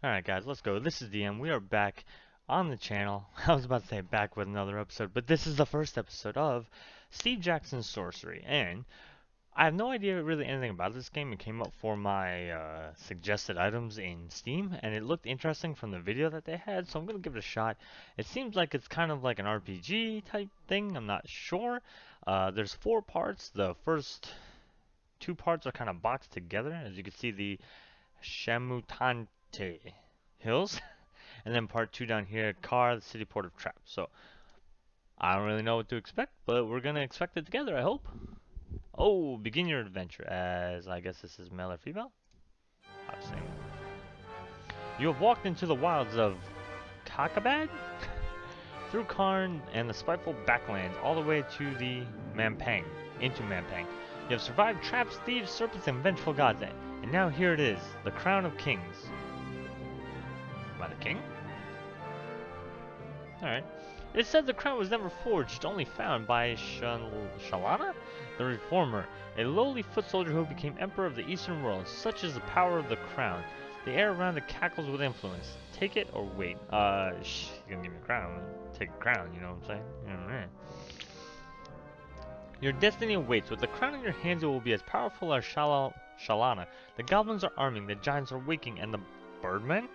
Alright guys, let's go. This is DM. We are back on the channel. I was about to say back with another episode, but this is the first episode of Steve Jackson's Sorcery. And I have no idea really anything about this game. It came up for my suggested items in Steam, and it looked interesting from the video that they had, so I'm going to give it a shot. It seems like it's kind of like an RPG type thing. I'm not sure. There's 4 parts. The first 2 parts are kind of boxed together. As you can see, the Shamutante Hills. And then part 2 down here, Car, the city port of traps. So, I don't really know what to expect, but we're going to expect it together, I hope. Oh, begin your adventure as, I guess this is male or female? I'll say. You have walked into the wilds of Cockbar? Through Karn and the spiteful backlands all the way to the Mampang, into Mampang. You have survived traps, thieves, serpents, and vengeful gods, and now here it is, the crown of kings. Am I the king? Alright. It said the crown was never forged, only found by Shalana, the Reformer, a lowly foot soldier who became emperor of the Eastern world. Such is the power of the crown. The air around it cackles with influence. Take it or wait. You're gonna give me a crown. Take a crown, you know what I'm saying? Your destiny awaits. With the crown in your hands, it will be as powerful as Shalana. The goblins are arming, the giants are waking, and the birdmen?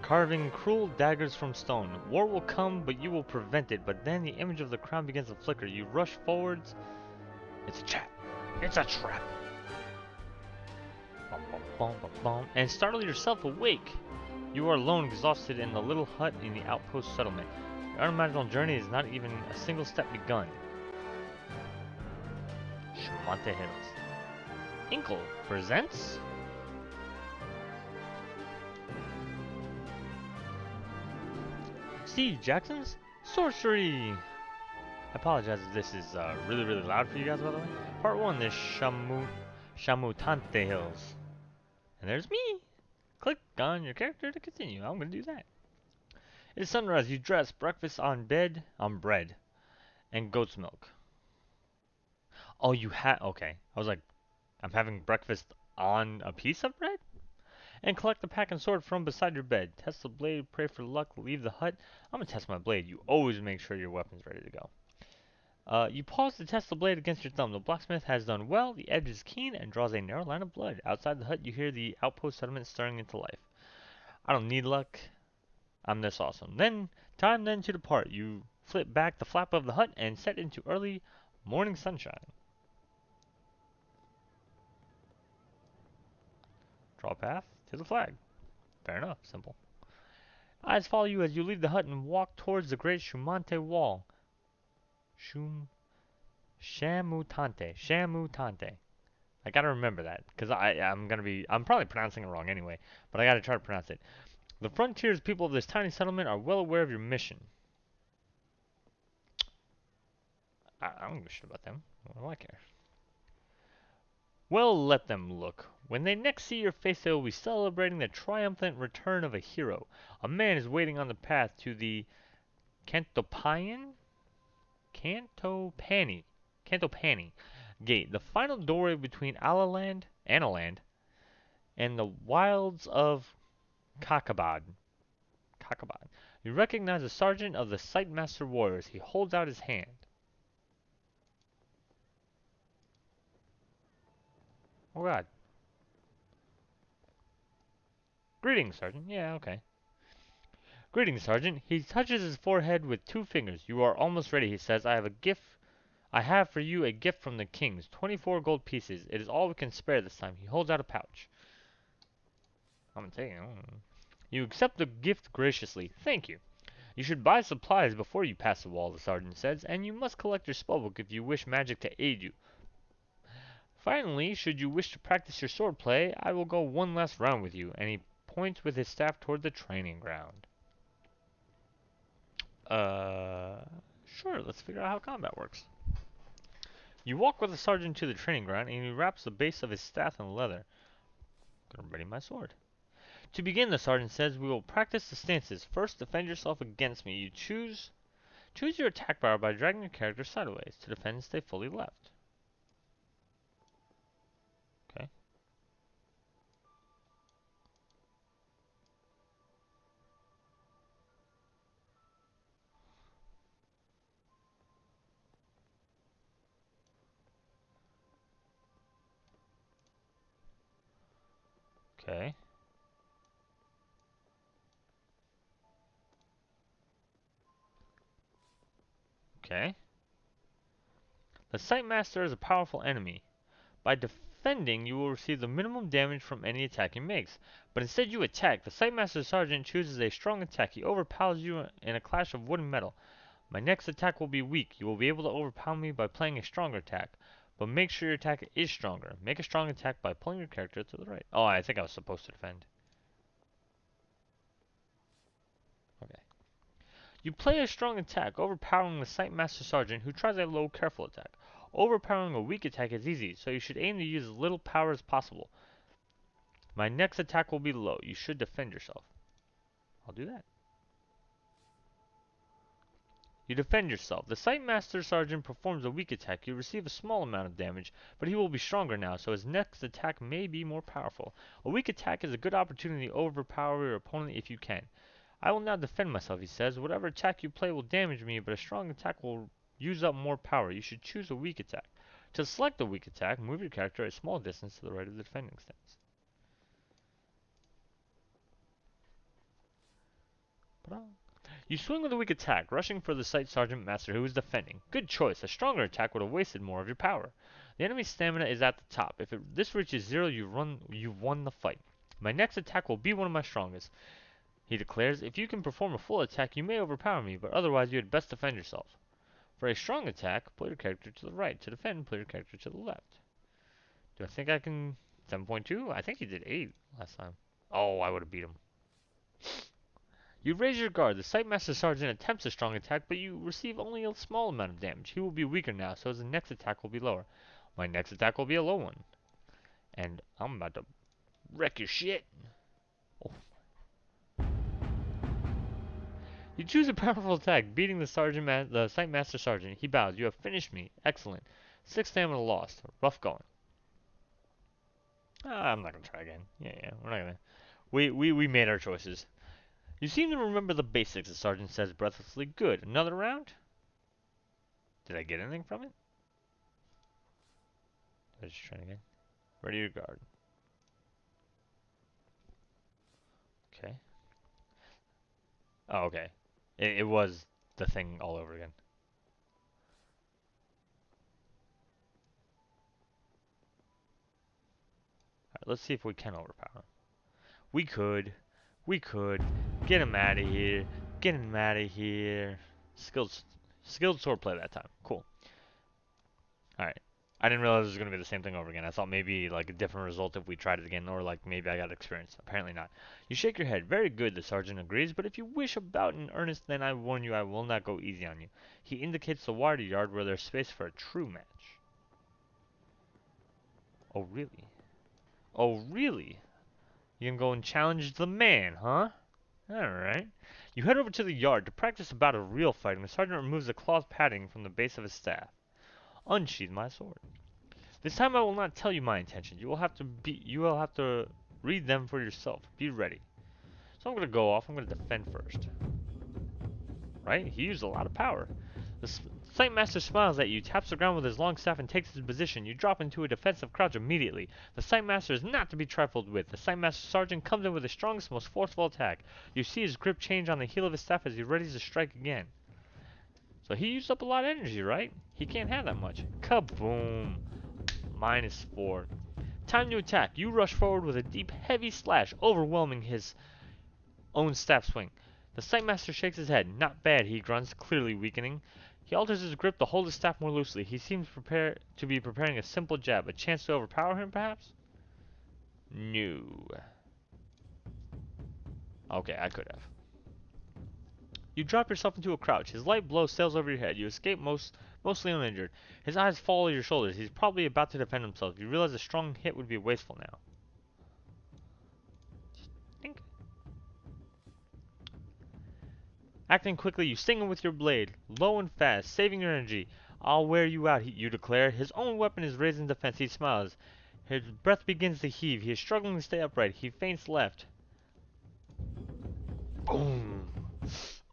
Carving cruel daggers from stone. War will come, but you will prevent it. But then the image of the crown begins to flicker. You rush forwards. It's a trap. It's a trap. Bum, bum, bum, bum, bum. And startle yourself awake. You are alone, exhausted in the little hut in the outpost settlement. Your unimaginable journey is not even a single step begun. Shumante Hills. Inkle presents Steve Jackson's Sorcery! I apologize if this is really loud for you guys, by the way. Part 1, the Shamutante Hills. And there's me! Click on your character to continue. I'm gonna do that. It is sunrise, you dress, breakfast on bread, and goat's milk. Oh, okay. I was like, I'm having breakfast on a piece of bread? And collect the pack and sword from beside your bed. Test the blade, pray for luck, leave the hut. I'm gonna test my blade. You always make sure your weapon's ready to go. You pause to test the blade against your thumb. The blacksmith has done well, the edge is keen, and draws a narrow line of blood. Outside the hut, you hear the outpost settlement stirring into life. I don't need luck. I'm this awesome. Time to depart. You flip back the flap of the hut and set into early morning sunshine. Draw a path to the flag. Fair enough, simple. Eyes follow you as you leave the hut and walk towards the great Shumante wall. Shamutante. I gotta remember that, because I'm probably pronouncing it wrong anyway, but I gotta try to pronounce it. The frontiers people of this tiny settlement are well aware of your mission. I don't give a shit about them. What do I care? Well, let them look. When they next see your face, they will be celebrating the triumphant return of a hero. A man is waiting on the path to the Cantopani Gate, the final doorway between Analand, and the wilds of Kakabad. You recognize the sergeant of the Sightmaster Warriors. He holds out his hand. Oh god. Greetings, Sergeant. Yeah, okay. Greetings, Sergeant. He touches his forehead with 2 fingers. You are almost ready, he says. I have for you a gift from the kings. 24 gold pieces. It is all we can spare this time. He holds out a pouch. I'm gonna take it. You accept the gift graciously. Thank you. You should buy supplies before you pass the wall, the sergeant says, and you must collect your spellbook if you wish magic to aid you. Finally, should you wish to practice your swordplay, I will go one last round with you, and he points with his staff toward the training ground. Sure, let's figure out how combat works. You walk with the sergeant to the training ground, and he wraps the base of his staff in leather. Gonna ready my sword. To begin, the sergeant says, we will practice the stances. First, defend yourself against me. You choose your attack bar by dragging your character sideways. To defend, stay fully left. Okay. Okay. Okay. The Sight Master is a powerful enemy. By defending, you will receive the minimum damage from any attack he makes. But instead you attack. The Sightmaster Sergeant chooses a strong attack. He overpowers you in a clash of wood and metal. My next attack will be weak. You will be able to overpower me by playing a stronger attack. But make sure your attack is stronger. Make a strong attack by pulling your character to the right. Oh, I think I was supposed to defend. Okay. You play a strong attack, overpowering the Sightmaster Sergeant who tries a low, careful attack. Overpowering a weak attack is easy, so you should aim to use as little power as possible. My next attack will be low. You should defend yourself. I'll do that. You defend yourself. The Sightmaster Sergeant performs a weak attack. You receive a small amount of damage, but he will be stronger now, so his next attack may be more powerful. A weak attack is a good opportunity to overpower your opponent if you can. I will now defend myself, he says. Whatever attack you play will damage me, but a strong attack will use up more power. You should choose a weak attack. To select a weak attack, move your character a small distance to the right of the defending stance. You swing with a weak attack, rushing for the Sight Sergeant Master who is defending. Good choice. A stronger attack would have wasted more of your power. The enemy's stamina is at the top. If this reaches 0, you've won the fight. My next attack will be one of my strongest, he declares. If you can perform a full attack, you may overpower me, but otherwise you had best defend yourself. For a strong attack, pull your character to the right. To defend, pull your character to the left. Do I think I can... 7.2? I think he did 8 last time. Oh, I would have beat him. You raise your guard. The Sightmaster Sergeant attempts a strong attack, but you receive only a small amount of damage. He will be weaker now, so his next attack will be lower. My next attack will be a low one. And I'm about to wreck your shit. Oh. You choose a powerful attack, beating the Sightmaster Sergeant. He bows. You have finished me. Excellent. 6 stamina lost. Rough going. I'm not gonna try again. Yeah, we're not gonna. We made our choices. You seem to remember the basics, the sergeant says breathlessly. Good. Another round? Did I get anything from it? Let's try again. Ready your guard. Okay. Oh, okay. It was the thing all over again. Alright, let's see if we can overpower him. We could. We could. Get him out of here. Get him out of here. Skilled swordplay that time. Cool. Alright. I didn't realize it was going to be the same thing over again. I thought maybe like a different result if we tried it again, or like maybe I got experience. Apparently not. You shake your head. Very good, the sergeant agrees, but if you wish about in earnest, then I warn you I will not go easy on you. He indicates the water yard where there's space for a true match. Oh, really? Oh, really? You can go and challenge the man, huh? Alright. You head over to the yard to practice a bout of real fighting. The sergeant removes the cloth padding from the base of his staff. Unsheathe my sword. This time I will not tell you my intentions. You will have to read them for yourself. Be ready. So I'm gonna go off. I'm gonna defend first. Right? He used a lot of power. The Sightmaster smiles at you, taps the ground with his long staff, and takes his position. You drop into a defensive crouch immediately. The Sightmaster is not to be trifled with. The Sightmaster Sergeant comes in with the strongest, most forceful attack. You see his grip change on the heel of his staff as he readies to strike again. So he used up a lot of energy, right? He can't have that much. Kaboom! -4. Time to attack. You rush forward with a deep, heavy slash, overwhelming his own staff swing. The Sightmaster shakes his head. Not bad, he grunts, clearly weakening. He alters his grip to hold his staff more loosely. He seems to be preparing a simple jab. A chance to overpower him, perhaps? No. Okay, I could have. You drop yourself into a crouch. His light blow sails over your head. You escape mostly uninjured. His eyes fall over your shoulders. He's probably about to defend himself. You realize a strong hit would be wasteful now. Think. Acting quickly, you sting him with your blade, low and fast, saving your energy. I'll wear you out, you declare. His own weapon is raised in defense. He smiles. His breath begins to heave. He is struggling to stay upright. He feints left. Boom.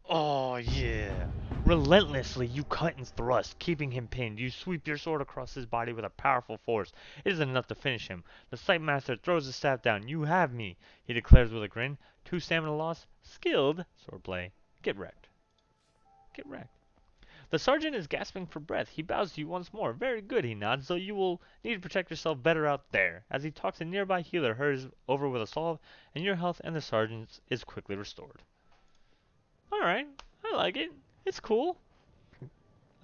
Oh, yeah. Relentlessly, you cut and thrust, keeping him pinned. You sweep your sword across his body with a powerful force. It isn't enough to finish him. The Sight Master throws his staff down. You have me, he declares with a grin. 2 stamina loss. Skilled swordplay. Get wrecked. Get wrecked. The sergeant is gasping for breath. He bows to you once more. Very good, he nods, though you will need to protect yourself better out there. As he talks, a nearby healer hurries over with a salve, and your health and the sergeant's is quickly restored. Alright, I like it. It's cool.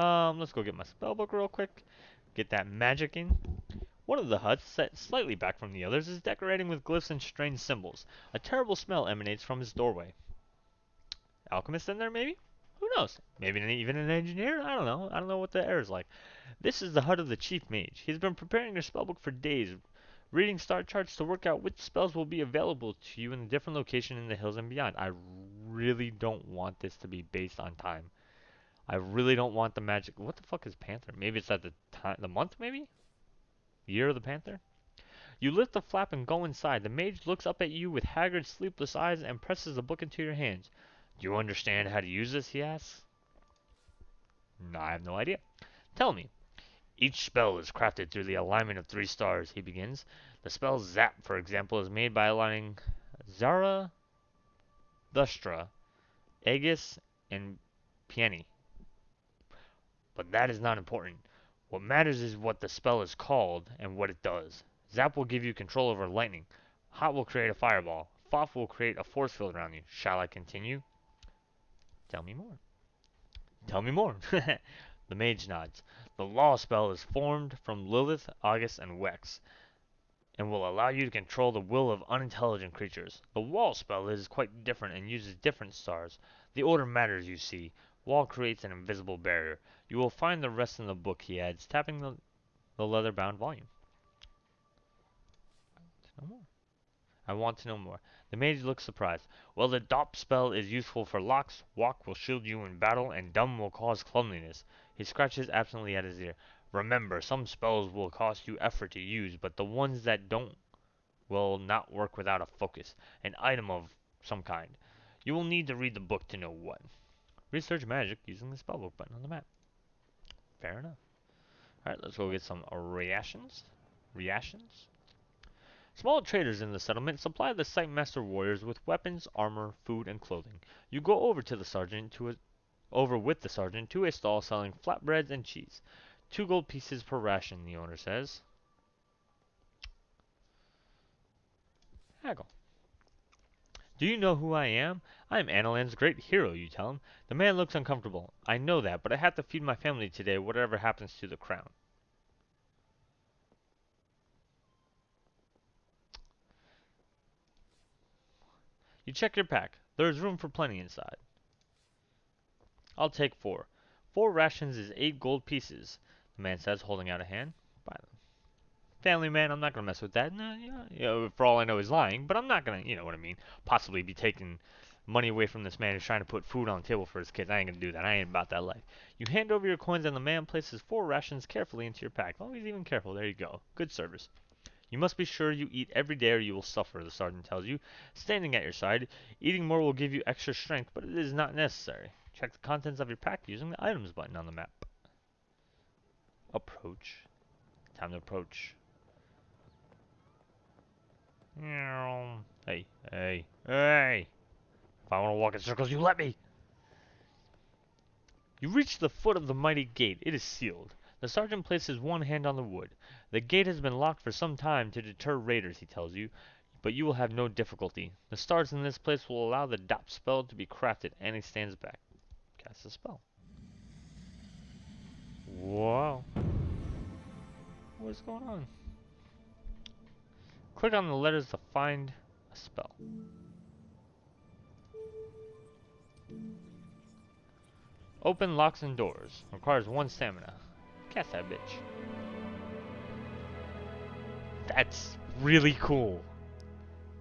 Let's go get my spellbook real quick. Get that magic in. One of the huts, set slightly back from the others, is decorating with glyphs and strange symbols. A terrible smell emanates from his doorway. Alchemist in there, maybe? Who knows? Maybe even an engineer? I don't know. I don't know what the air is like. This is the hut of the chief mage. He's been preparing your spellbook for days, reading star charts to work out which spells will be available to you in a different location in the hills and beyond. I really don't want this to be based on time. I really don't want the magic. What the fuck is Panther? Maybe it's at the time, the month, maybe? Year of the Panther? You lift the flap and go inside. The mage looks up at you with haggard, sleepless eyes and presses the book into your hands. Do you understand how to use this? He asks. No, I have no idea. Tell me. Each spell is crafted through the alignment of 3 stars, he begins. The spell Zap, for example, is made by aligning Zara, Thustra, Aegis, and Pieni. But that is not important. What matters is what the spell is called and what it does. Zap will give you control over lightning. Hot will create a fireball. Foff will create a force field around you. Shall I continue? Tell me more. Tell me more. The mage nods. The law spell is formed from Lilith, August, and Wex, and will allow you to control the will of unintelligent creatures. The wall spell is quite different and uses different stars. The order matters, you see. Wall creates an invisible barrier. You will find the rest in the book, he adds, tapping the leather-bound volume. No more. I want to know more. The mage looks surprised. Well, the Dop spell is useful for locks, Walk will shield you in battle, and Dumb will cause clumsiness. He scratches absently at his ear. Remember, some spells will cost you effort to use, but the ones that don't will not work without a focus, an item of some kind. You will need to read the book to know what. Research magic using the spellbook button on the map. Fair enough. Alright, let's go get some rations. Rations? Small traders in the settlement supply the Sightmaster warriors with weapons, armor, food, and clothing. You go over with the sergeant to a stall selling flatbreads and cheese. 2 gold pieces per ration, the owner says. Haggle. Do you know who I am? I am Analand's great hero, you tell him. The man looks uncomfortable. I know that, but I have to feed my family today, whatever happens to the crown. You check your pack. There is room for plenty inside. I'll take 4. 4 rations is 8 gold pieces, the man says, holding out a hand. Buy them. Family man, I'm not gonna mess with that. No, for all I know, he's lying, but I'm not gonna, you know what I mean, possibly be taking money away from this man who's trying to put food on the table for his kids. I ain't gonna do that. I ain't about that life. You hand over your coins, and the man places 4 rations carefully into your pack. Oh, he's even careful. There you go. Good service. You must be sure you eat every day or you will suffer, the sergeant tells you, standing at your side. Eating more will give you extra strength, but it is not necessary. Check the contents of your pack using the items button on the map. Approach. Time to approach. Hey, hey, hey! If I want to walk in circles, you let me! You reach the foot of the mighty gate. It is sealed. The sergeant places one hand on the wood. The gate has been locked for some time to deter raiders, he tells you, but you will have no difficulty. The stars in this place will allow the Dop spell to be crafted, and he stands back. Cast the spell. Whoa. What's going on? Click on the letters to find a spell. Open locks and doors. Requires 1 stamina. Cast that bitch. That's really cool.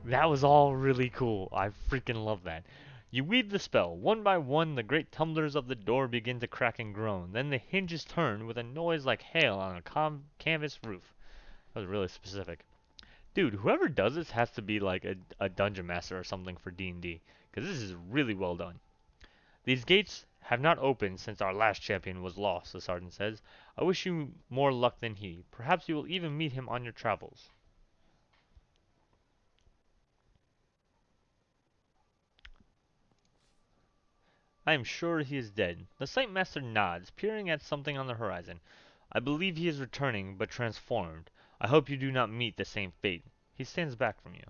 That was all really cool. I freaking love that. You weave the spell. One by one, the great tumblers of the door begin to crack and groan. Then the hinges turn with a noise like hail on a canvas roof. That was really specific. Dude, whoever does this has to be like a dungeon master or something for D&D, because this is really well done. These gates Have not opened since our last champion was lost, the sergeant says. I wish you more luck than he. Perhaps you will even meet him on your travels. I am sure he is dead. The site master nods, peering at something on the horizon. I believe he is returning, but transformed. I hope you do not meet the same fate. He stands back from you.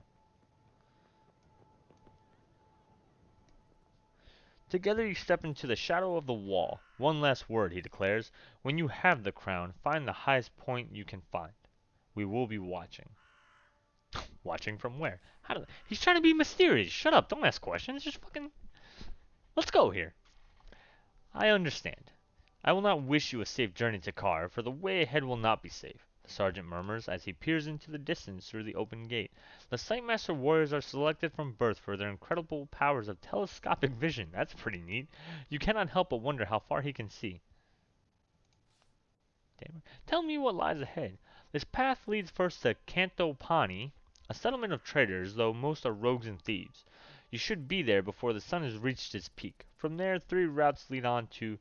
Together you step into the shadow of the wall. One last word, he declares. When you have the crown, find the highest point you can find. We will be watching. Watching from where? He's trying to be mysterious. Shut up. Don't ask questions. Just fucking... Let's go here. I understand. I will not wish you a safe journey to Kar, for the way ahead will not be safe, the sergeant murmurs as he peers into the distance through the open gate. The Sightmaster warriors are selected from birth for their incredible powers of telescopic vision. That's pretty neat. You cannot help but wonder how far he can see. Damn. Tell me what lies ahead. This path leads first to Canto Pani, a settlement of traders, though most are rogues and thieves. You should be there before the sun has reached its peak. From there, 3 routes lead on to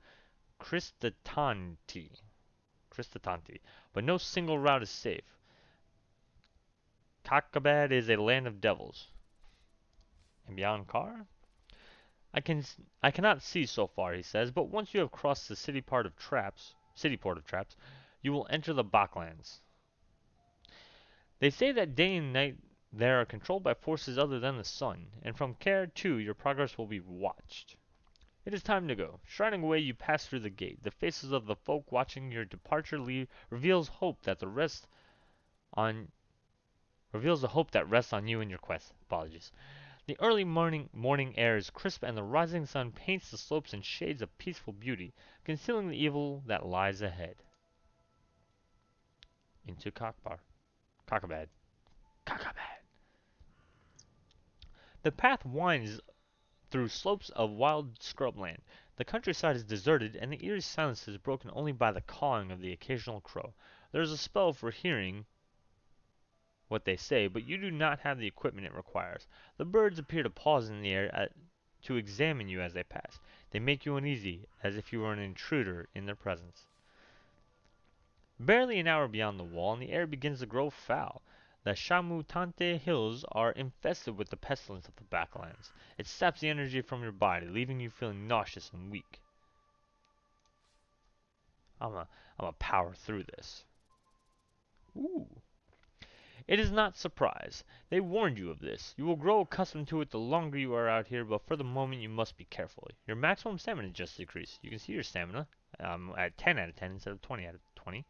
Kristatanti, but no single route is safe. Kakabad is a land of devils. And beyond Kar? I cannot see so far, he says, but once you have crossed the city port of traps, you will enter the Baklands. They say that day and night there are controlled by forces other than the sun, and from Kar too your progress will be watched. It is time to go. Striding away, you pass through the gate. The faces of the folk watching your departure reveals the hope that rests on you in your quest. Apologies. The early morning air is crisp, and the rising sun paints the slopes in shades of peaceful beauty, concealing the evil that lies ahead. Into Cockbar. Cockabad. Cockabad. The path winds through slopes of wild scrubland. The countryside is deserted, and the eerie silence is broken only by the cawing of the occasional crow. There is a spell for hearing what they say, but you do not have the equipment it requires. The birds appear to pause in the air to examine you as they pass. They make you uneasy, as if you were an intruder in their presence. Barely an hour beyond the wall, and the air begins to grow foul. The Shamutante hills are infested with the pestilence of the Backlands. It saps the energy from your body, leaving you feeling nauseous and weak. I'm a power through this. Ooh. It is not surprise. They warned you of this. You will grow accustomed to it the longer you are out here, but for the moment you must be careful. Your maximum stamina just decreased. You can see your stamina at 10 out of 10 instead of 20 out of 20.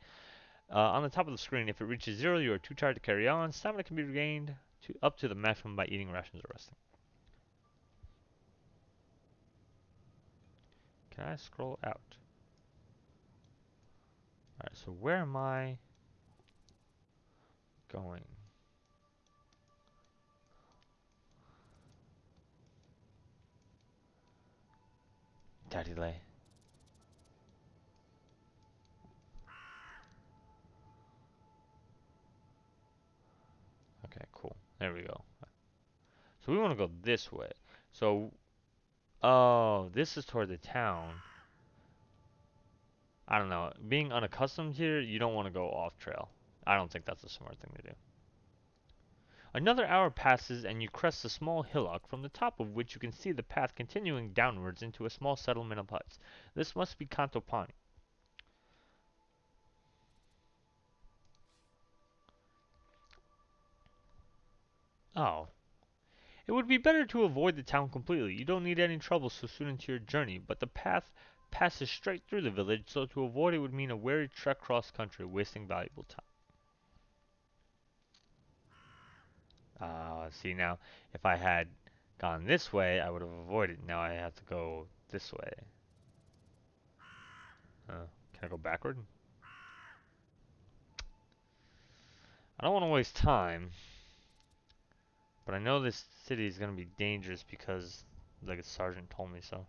On the top of the screen, if it reaches 0, you are too tired to carry on. Stamina can be regained up to the maximum by eating rations or resting. Can I scroll out? Alright, so where am I going? Daddy Lay. Okay, cool. There we go. So we want to go this way. So, oh, this is toward the town. I don't know. Being unaccustomed here, you don't want to go off trail. I don't think that's a smart thing to do. Another hour passes and you crest a small hillock, from the top of which you can see the path continuing downwards into a small settlement of huts. This must be Kantopani. Oh. It would be better to avoid the town completely. You don't need any trouble so soon into your journey, but the path passes straight through the village, so to avoid it would mean a weary trek cross country, wasting valuable time. See now, if I had gone this way, I would have avoided. Now I have to go this way. Can I go backward? I don't want to waste time, but I know this city is going to be dangerous because the sergeant told me so.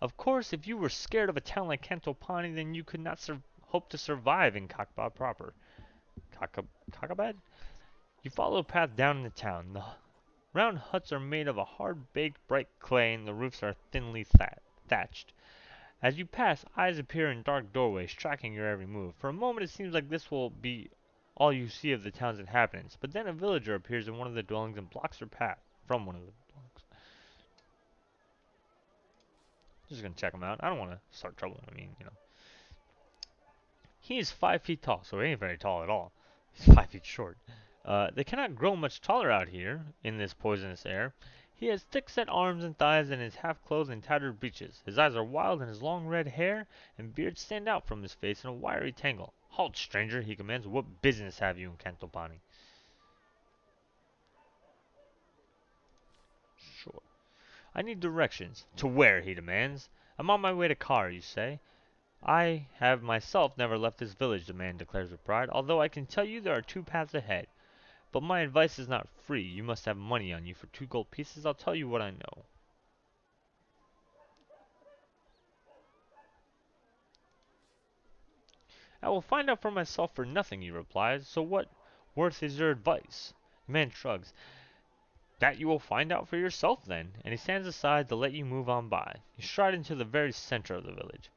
Of course, if you were scared of a town like Cantopani, then you could not hope to survive in Cockbar proper. Cockabad? You follow a path down in the town. The round huts are made of a hard-baked bright clay, and the roofs are thinly thatched. As you pass, eyes appear in dark doorways, tracking your every move. For a moment it seems like this will be all you see of the town's inhabitants, but then a villager appears in one of the dwellings and blocks your path from one of the dwellings. Just gonna check him out. I don't want to start trouble. I mean, you know. He is 5 feet tall, so he ain't very tall at all. He's 5 feet short. They cannot grow much taller out here in this poisonous air. He has thick-set arms and thighs and is half clothed in tattered breeches. His eyes are wild and his long red hair and beard stand out from his face in a wiry tangle. Halt, stranger, he commands. What business have you in Cantopani? Sure. I need directions. To where, he demands. I'm on my way to Kar, you say. I have myself never left this village, the man declares with pride, although I can tell you there are 2 paths ahead. But my advice is not free. You must have money on you. For 2 gold pieces, I'll tell you what I know. I will find out for myself for nothing, he replies. So what worth is your advice? The man shrugs. That you will find out for yourself, then, and he stands aside to let you move on by. You stride into the very center of the village.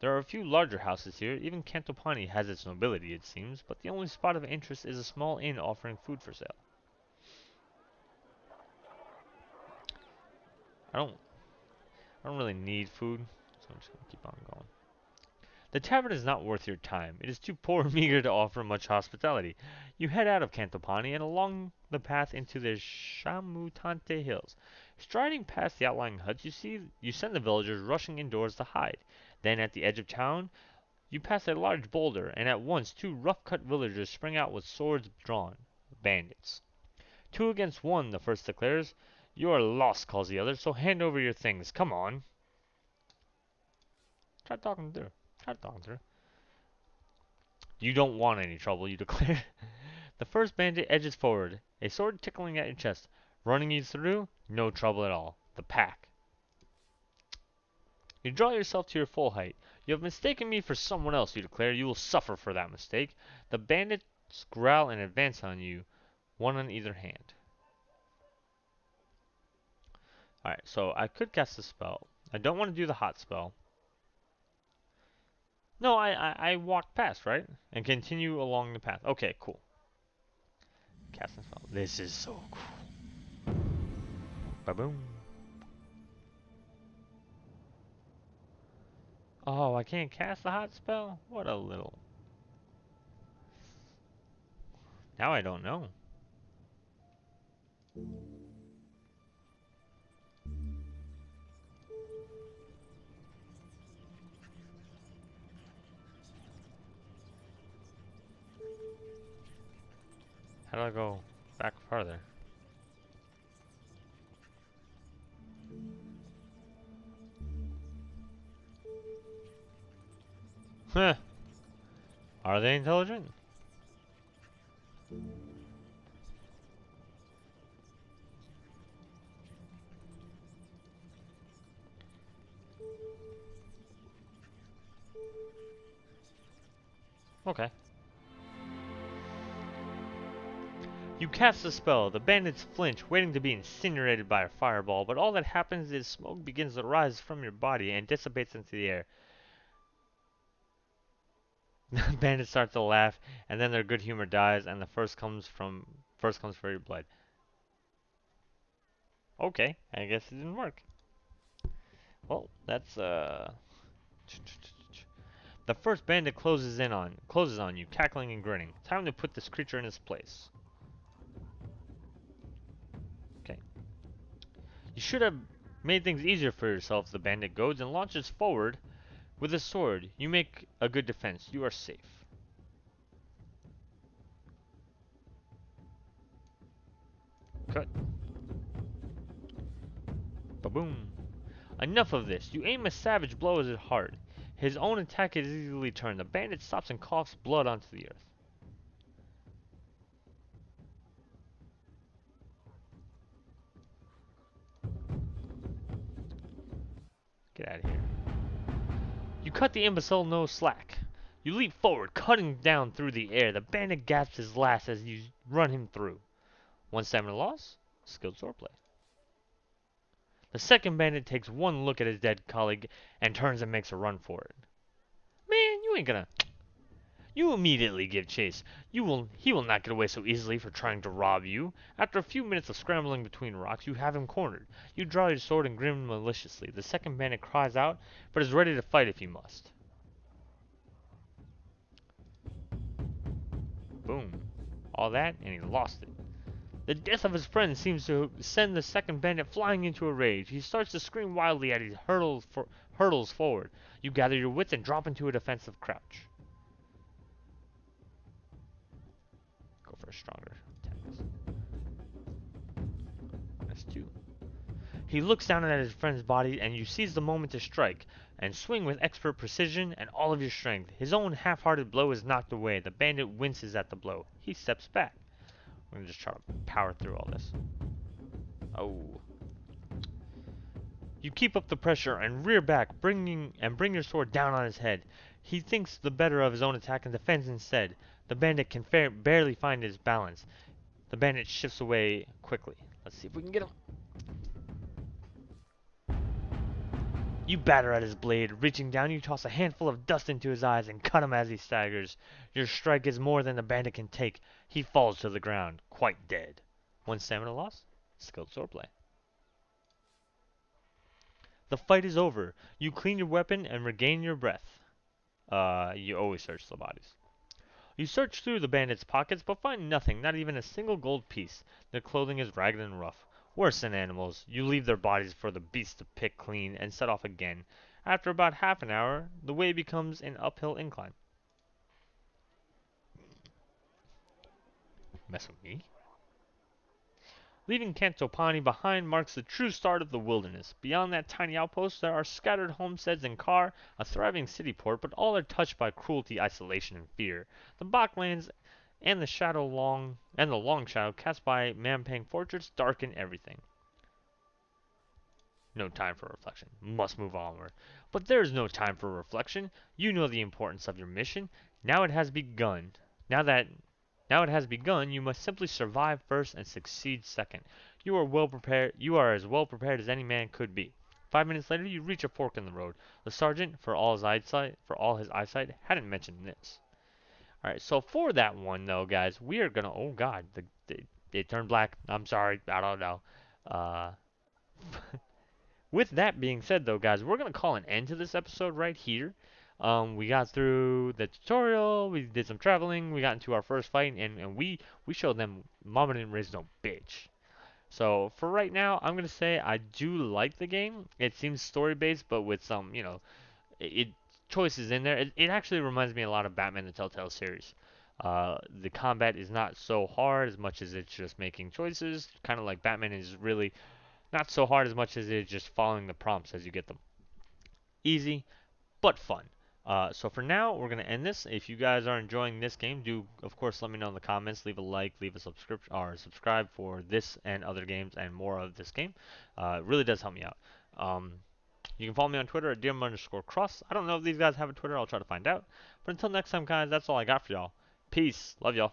There are a few larger houses here. Even Cantopani has its nobility, it seems, but the only spot of interest is a small inn offering food for sale. I don't really need food, so I'm just gonna keep on going. The tavern is not worth your time. It is too poor and meager to offer much hospitality. You head out of Cantopani and along the path into the Chamutante Hills. Striding past the outlying huts, you send the villagers rushing indoors to hide. Then, at the edge of town, you pass a large boulder, and at once 2 rough-cut villagers spring out with swords drawn. Bandits. 2 against 1, the first declares. You are lost, calls the other, so hand over your things. Come on. Try talking through. Try talking through. You don't want any trouble, you declare. The first bandit edges forward, a sword tickling at your chest. Running you through? No trouble at all. The pack. You draw yourself to your full height. You have mistaken me for someone else, you declare. You will suffer for that mistake. The bandits growl and advance on you, 1 on either hand. Alright, so I could cast a spell. I don't want to do the hot spell. No, I walked past, right? And continue along the path. Okay, cool. Casting spell. This is so cool. Ba-boom. Oh, I can't cast the hot spell? What a little... Now I don't know. How do I go back farther? Huh. Are they intelligent? Okay. You cast the spell. The bandits flinch, waiting to be incinerated by a fireball, but all that happens is smoke begins to rise from your body and dissipates into the air. The bandits start to laugh, and then their good humor dies, and the first comes for your blood. Okay, I guess it didn't work. Well, that's The first bandit closes on you, cackling and grinning. Time to put this creature in its place. Okay. You should have made things easier for yourself, the bandit goads, and launches forward with a sword. You make a good defense. You are safe. Cut. Ba-boom. Enough of this. You aim a savage blow at his heart. His own attack is easily turned. The bandit stops and coughs blood onto the earth. Get out of here. You cut the imbecile no slack. You leap forward, cutting down through the air. The bandit gasps his last as you run him through. 1 stamina loss. Skilled swordplay. The second bandit takes one look at his dead colleague and turns and makes a run for it. Man, you ain't gonna. You immediately give chase. He will not get away so easily for trying to rob you. After a few minutes of scrambling between rocks, you have him cornered. You draw your sword and grin maliciously. The second bandit cries out, but is ready to fight if he must. Boom. All that, and he lost it. The death of his friend seems to send the second bandit flying into a rage. He starts to scream wildly as he hurtles forward. You gather your wits and drop into a defensive crouch. Go for a stronger attack. That's 2. He looks down at his friend's body, and you seize the moment to strike, and swing with expert precision and all of your strength. His own half-hearted blow is knocked away. The bandit winces at the blow. He steps back. I'm gonna just try to power through all this. Oh. You keep up the pressure and rear back, bring your sword down on his head. He thinks the better of his own attack and defends instead. The bandit can barely find his balance. The bandit shifts away quickly. Let's see if we can get him. You batter at his blade. Reaching down, you toss a handful of dust into his eyes and cut him as he staggers. Your strike is more than the bandit can take. He falls to the ground, quite dead. 1 stamina loss. Skilled swordplay. The fight is over. You clean your weapon and regain your breath. You always search the bodies. You search through the bandits' pockets, but find nothing, not even a single gold piece. Their clothing is ragged and rough. Worse than animals, you leave their bodies for the beasts to pick clean and set off again. After about half an hour, the way becomes an uphill incline. Mess with me? Leaving Cantopani behind marks the true start of the wilderness. Beyond that tiny outpost, there are scattered homesteads and Car, a thriving city port, but all are touched by cruelty, isolation, and fear. The Bachlands and the long shadow cast by Mampang Fortress darken everything. No time for reflection. Must move onward. But there is no time for reflection. You know the importance of your mission. Now it has begun. Now it has begun, you must simply survive first and succeed second. You are well prepared. You are as well prepared as any man could be. 5 minutes later, you reach a fork in the road. The sergeant, for all his eyesight, hadn't mentioned this. All right, so for that one though, guys, we are gonna. Oh God, it turned black. I'm sorry. I don't know. Uh, with that being said, though, guys, we're gonna call an end to this episode right here. We got through the tutorial, we did some traveling, we got into our first fight, and we showed them Mama didn't raise no bitch. So for right now, I'm gonna say I do like the game. It seems story based, but with some, it choices in there. It actually reminds me a lot of Batman the Telltale series. The combat is not so hard as much as it's just making choices. Kind of like Batman is really not so hard as much as it's just following the prompts as you get them. Easy, but fun. So for now, we're going to end this. If you guys are enjoying this game, do, of course, let me know in the comments. Leave a like, leave a subscription, or subscribe for this and other games and more of this game. It really does help me out. You can follow me on Twitter at DM_cross. I don't know if these guys have a Twitter. I'll try to find out. But until next time, guys, that's all I got for y'all. Peace. Love y'all.